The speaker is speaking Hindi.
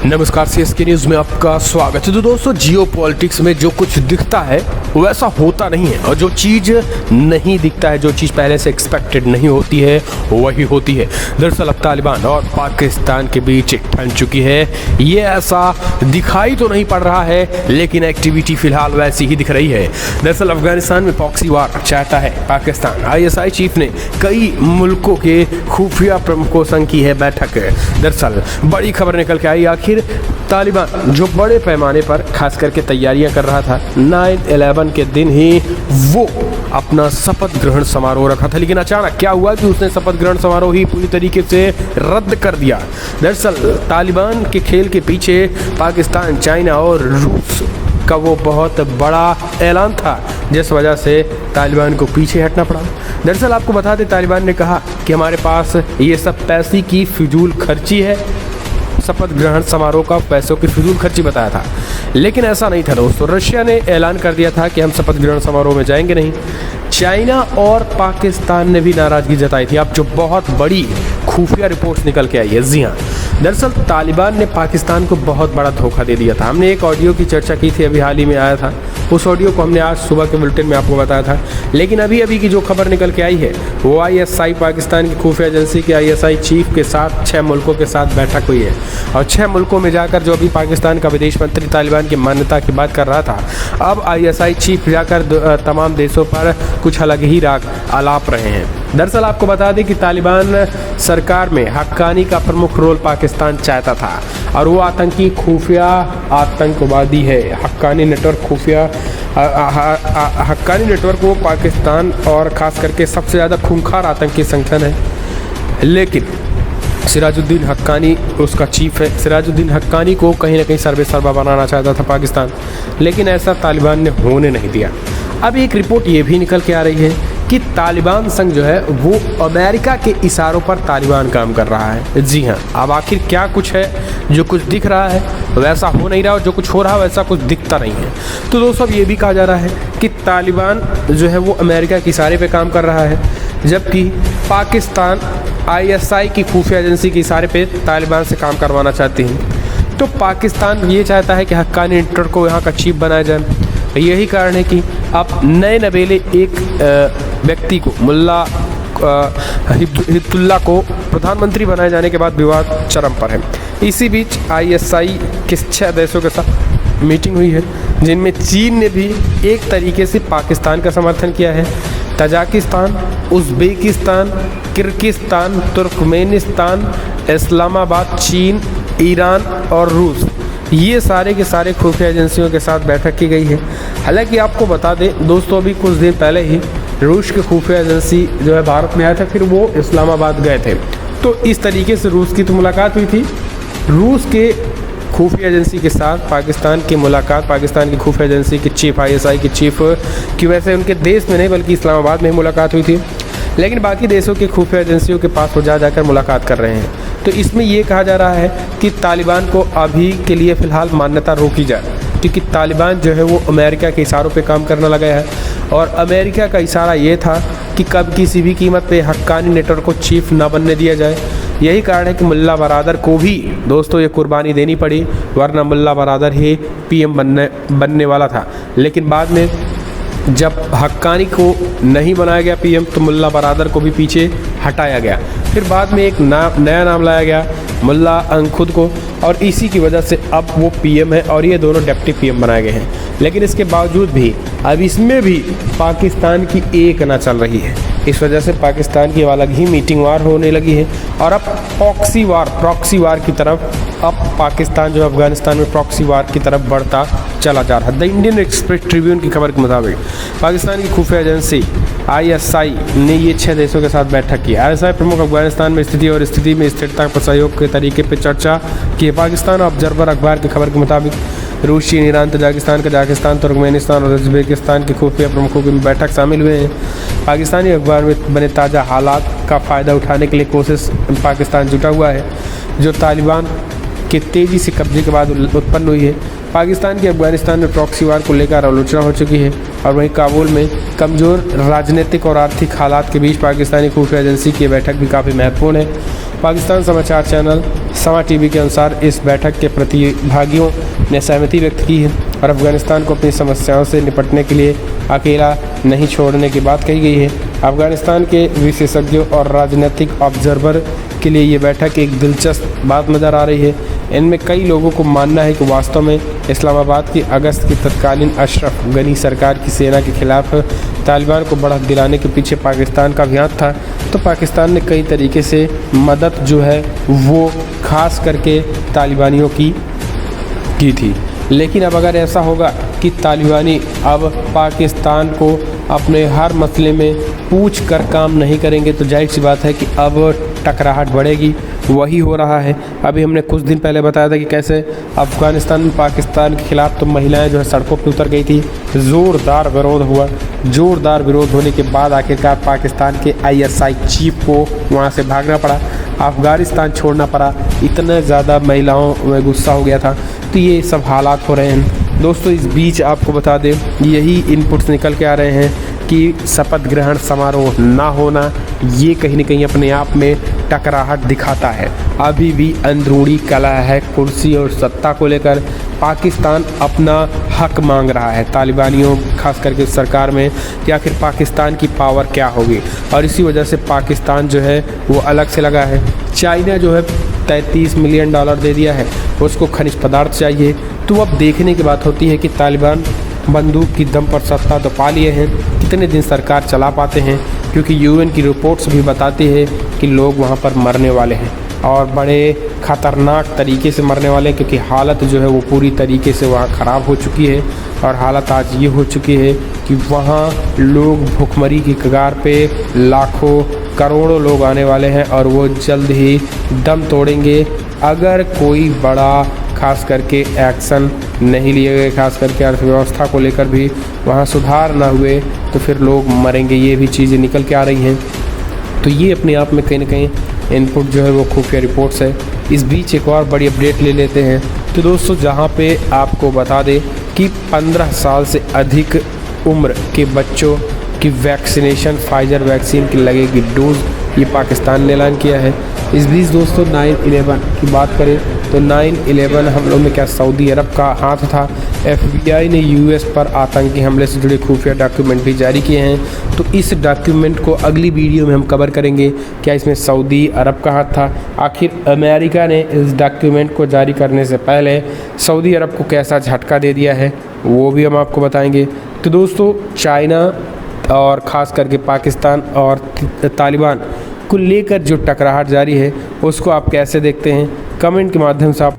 नमस्कार, सीएसके न्यूज़ में आपका स्वागत है। तो दोस्तों, जियो पॉलिटिक्स में जो कुछ दिखता है वैसा होता नहीं है, और जो चीज़ नहीं दिखता है, जो चीज़ पहले से एक्सपेक्टेड नहीं होती है वही होती है। दरअसल अब तालिबान और पाकिस्तान के बीच ठन चुकी है। ये ऐसा दिखाई तो नहीं पड़ रहा है, लेकिन एक्टिविटी फिलहाल वैसी ही दिख रही है। दरअसल अफगानिस्तान में प्रॉक्सी वार चाहता है पाकिस्तान। आईएसआई चीफ ने कई मुल्कों के खुफिया प्रमुखों संग की है बैठक। दरअसल बड़ी खबर निकल के आई, आखिर तालिबान जो बड़े पैमाने पर खास करके तैयारियां कर रहा था, 9/11 के दिन ही वो अपना शपथ ग्रहण समारोह रखा था, लेकिन अचानक क्या हुआ कि उसने शपथ ग्रहण समारोह ही पूरी तरीके से रद्द कर दिया। दरअसल तालिबान के खेल के पीछे पाकिस्तान, चाइना और रूस का वो बहुत बड़ा ऐलान था, जिस वजह से तालिबान को पीछे हटना पड़ा। दरअसल आपको बता दें, तालिबान ने कहा कि हमारे पास ये सब पैसे की फिजूल खर्ची है। शपथ ग्रहण समारोह का पैसों की फिजूल खर्ची बताया था, लेकिन ऐसा नहीं था दोस्तों। रशिया ने ऐलान कर दिया था कि हम शपथ ग्रहण समारोह में जाएंगे नहीं। चाइना और पाकिस्तान ने भी नाराज़गी जताई थी। अब जो बहुत बड़ी खुफिया रिपोर्ट्स निकल के आई है, जी हाँ, दरअसल तालिबान ने पाकिस्तान को बहुत बड़ा धोखा दे दिया था। हमने एक ऑडियो की चर्चा की थी, अभी हाल ही में आया था। उस ऑडियो को हमने आज सुबह के बुलेटिन में आपको बताया था, लेकिन अभी की जो खबर निकल के आई है वो आईएसआई, पाकिस्तान की खुफिया एजेंसी के आईएसआई चीफ के साथ 6 मुल्कों के साथ बैठक हुई है। और 6 मुल्कों में जाकर जो अभी पाकिस्तान का विदेश मंत्री तालिबान की मान्यता की बात कर रहा था, अब आईएसआई चीफ जाकर तमाम देशों पर कुछ अलग ही राग आलाप रहे हैं। दरअसल आपको बता दें कि तालिबान सरकार में हक्कानी का प्रमुख रोल पाकिस्तान चाहता था, और वो आतंकी खुफिया आतंकवादी है। हक्कानी नेटवर्क खुफिया हक्कानी नेटवर्क वो पाकिस्तान और ख़ास करके सबसे ज़्यादा खूंखार आतंकी संगठन है। लेकिन सिराजुद्दीन हक्कानी उसका चीफ है। सिराजुद्दीन हक्कानी को कहीं ना कहीं सर्वा बनाना चाहता था पाकिस्तान, लेकिन ऐसा तालिबान ने होने नहीं दिया। अब एक रिपोर्ट ये भी निकल के आ रही है कि तालिबान संघ जो है वो अमेरिका के इशारों पर तालिबान काम कर रहा है। जी हाँ, अब आखिर क्या कुछ है, जो कुछ दिख रहा है वैसा हो नहीं रहा, और जो कुछ हो रहा है वैसा कुछ दिखता नहीं है। तो दोस्तों, अब ये भी कहा जा रहा है कि तालिबान जो है वो अमेरिका के इशारे पे काम कर रहा है, जबकि पाकिस्तान आईएसआई की खुफिया एजेंसी के इशारे पे तालिबान से काम करवाना चाहती है। तो पाकिस्तान ये चाहता है कि हक्कानी नेटवर्क को यहाँ का चीफ बनाया जाए। यही कारण है कि अब नए नवेले एक व्यक्ति को, मुल्ला हिब्बुल्लाह को प्रधानमंत्री बनाए जाने के बाद विवाद चरम पर है। इसी बीच आईएसआई के 6 देशों के साथ मीटिंग हुई है, जिनमें चीन ने भी एक तरीके से पाकिस्तान का समर्थन किया है। Tajikistan, Uzbekistan, Kyrgyzstan, Turkmenistan, Islamabad, चीन, ईरान और रूस, ये सारे के सारे खुफिया एजेंसियों के साथ बैठक की गई है। हालांकि आपको बता दें दोस्तों, अभी कुछ दिन पहले ही रूस के खुफिया एजेंसी जो है भारत में आया था, फिर वो इस्लामाबाद गए थे। तो इस तरीके से रूस की तो मुलाकात हुई थी। रूस के खुफिया एजेंसी के साथ पाकिस्तान की मुलाकात, पाकिस्तान की खुफिया एजेंसी के चीफ, आईएसआई के चीफ की वैसे उनके देश में नहीं बल्कि इस्लामाबाद में मुलाकात हुई थी, लेकिन बाकी देशों की खुफिया एजेंसियों के पास वो जाकर मुलाकात कर रहे हैं। तो इसमें ये कहा जा रहा है कि तालिबान को अभी के लिए फ़िलहाल मान्यता रोकी जाए, क्योंकि तालिबान जो है वो अमेरिका के इशारों पे काम करने लगा है, और अमेरिका का इशारा ये था कि कब किसी भी कीमत पे हक्कानी नेटवर्क को चीफ ना बनने दिया जाए। यही कारण है कि मुल्ला बरादर को भी दोस्तों ये कुर्बानी देनी पड़ी, वरना मुल्ला बरादर ही पीएम बनने वाला था। लेकिन बाद में जब हक्कानी को नहीं बनाया गया पीएम, तो मुल्ला बरादर को भी पीछे हटाया गया। फिर बाद में एक नया नाम लाया गया, मुल्ला अंखुद को, और इसी की वजह से अब वो पीएम है, और ये दोनों डिप्टी पीएम बनाए गए हैं। लेकिन इसके बावजूद भी अब इसमें भी पाकिस्तान की एक ना चल रही है। इस वजह से पाकिस्तान की अलग ही मीटिंग वार होने लगी है, और अब प्रॉक्सी वार की तरफ अब पाकिस्तान जो अफगानिस्तान में प्रॉक्सी वार की तरफ बढ़ता चला जा रहा है। द इंडियन एक्सप्रेस ट्रिब्यून की खबर के मुताबिक पाकिस्तान की खुफिया एजेंसी आईएसआई ने ये 6 देशों के साथ बैठक की। आईएसआई प्रमुख अफगानिस्तान में स्थिति और स्थिति में स्थिरता पर सहयोग के तरीके पर चर्चा की। पाकिस्तान ऑब्जर्वर अखबार की खबर के मुताबिक रूस, चीन, ईरान, तजाकिस्तान, कजाकिस्तान, तुर्कमेनिस्तान और उज़्बेकिस्तान के खुफिया प्रमुखों की बैठक शामिल हुए हैं। पाकिस्तानी अखबार में बने ताज़ा हालात का फ़ायदा उठाने के लिए कोशिश पाकिस्तान जुटा हुआ है, जो तालिबान के तेज़ी से कब्जे के बाद उत्पन्न हुई है। पाकिस्तान की अफगानिस्तान में प्रॉक्सी वार को लेकर आलोचना हो चुकी है, और वहीं काबुल में कमज़ोर राजनीतिक और आर्थिक हालात के बीच पाकिस्तानी खुफिया एजेंसी की बैठक भी काफ़ी महत्वपूर्ण है। पाकिस्तान समाचार चैनल समा टीवी के अनुसार इस बैठक के प्रतिभागियों ने सहमति व्यक्त की है और अफगानिस्तान को अपनी समस्याओं से निपटने के लिए अकेला नहीं छोड़ने की बात कही गई है। अफगानिस्तान के विशेषज्ञों और राजनीतिक ऑब्जर्वर के लिए ये बैठक एक दिलचस्प बात नज़र आ रही है। इनमें कई लोगों को मानना है कि वास्तव में इस्लामाबाद की अगस्त की तत्कालीन अशरफ गनी सरकार की सेना के खिलाफ तालिबान को बढ़त दिलाने के पीछे पाकिस्तान का अभियान था। तो पाकिस्तान ने कई तरीके से मदद जो है वो खास करके तालिबानियों की थी। लेकिन अब अगर ऐसा होगा कि तालिबानी अब पाकिस्तान को अपने हर मसले में पूछ कर काम नहीं करेंगे तो जाहिर सी बात है कि अब टकराहट बढ़ेगी। वही हो रहा है। अभी हमने कुछ दिन पहले बताया था कि कैसे अफ़गानिस्तान में पाकिस्तान के ख़िलाफ़ तो महिलाएं जो है सड़कों पर उतर गई थी। ज़ोरदार विरोध हुआ। ज़ोरदार विरोध होने के बाद आखिरकार पाकिस्तान के ISI चीफ को वहाँ से भागना पड़ा, अफ़गानिस्तान छोड़ना पड़ा। इतने ज़्यादा महिलाओं में गुस्सा हो गया था। तो ये सब हालात हो रहे हैं दोस्तों। इस बीच आपको बता दें यही इनपुट्स निकल के आ रहे हैं कि शपथ ग्रहण समारोह ना होना ये कहीं न कहीं अपने आप में टकराहट दिखाता है। अभी भी अंदरूनी कलह है कुर्सी और सत्ता को लेकर। पाकिस्तान अपना हक मांग रहा है तालिबानियों खास करके सरकार में कि आखिर पाकिस्तान की पावर क्या होगी, और इसी वजह से पाकिस्तान जो है वो अलग से लगा है। चाइना जो है $33 मिलियन दे दिया है, उसको खनिज पदार्थ चाहिए। तो अब देखने की बात होती है कि तालिबान बंदूक की दम पर सत्ता तो पा लिए हैं, कितने दिन सरकार चला पाते हैं, क्योंकि UN की रिपोर्ट्स भी बताती है कि लोग वहाँ पर मरने वाले हैं और बड़े ख़तरनाक तरीके से मरने वाले हैं, क्योंकि हालत जो है वो पूरी तरीके से वहाँ ख़राब हो चुकी है। और हालत आज ये हो चुकी है कि वहाँ लोग भुखमरी की कगार पे लाखों करोड़ों लोग आने वाले हैं और वो जल्द ही दम तोड़ेंगे अगर कोई बड़ा खास करके एक्शन नहीं लिए गए। खास करके अर्थव्यवस्था को लेकर भी वहाँ सुधार ना हुए तो फिर लोग मरेंगे। ये भी चीज़ें निकल के आ रही हैं। तो ये अपने आप में कहीं ना कहीं इनपुट जो है वो खुफिया रिपोर्ट्स है। इस बीच एक और बड़ी अपडेट ले लेते हैं। तो दोस्तों जहाँ पे आपको बता दें कि 15 साल से अधिक उम्र के बच्चों की वैक्सीनेशन फाइजर वैक्सीन की लगेगी डोज, ये पाकिस्तान ने ऐलान किया है। इस बीच दोस्तों 9/11 की बात करें तो 9/11 हमलों में क्या सऊदी अरब का हाथ था। FBI ने US पर आतंकी हमले से जुड़े खुफिया डॉक्यूमेंट भी जारी किए हैं। तो इस डॉक्यूमेंट को अगली वीडियो में हम कवर करेंगे, क्या इसमें सऊदी अरब का हाथ था, आखिर अमेरिका ने इस डॉक्यूमेंट को जारी करने से पहले सऊदी अरब को कैसा झटका दे दिया है, वो भी हम आपको बताएंगे। तो दोस्तों चाइना और ख़ास करके पाकिस्तान और तालिबान को लेकर जो टकराहट जारी है उसको आप कैसे देखते हैं, कमेंट के माध्यम से आप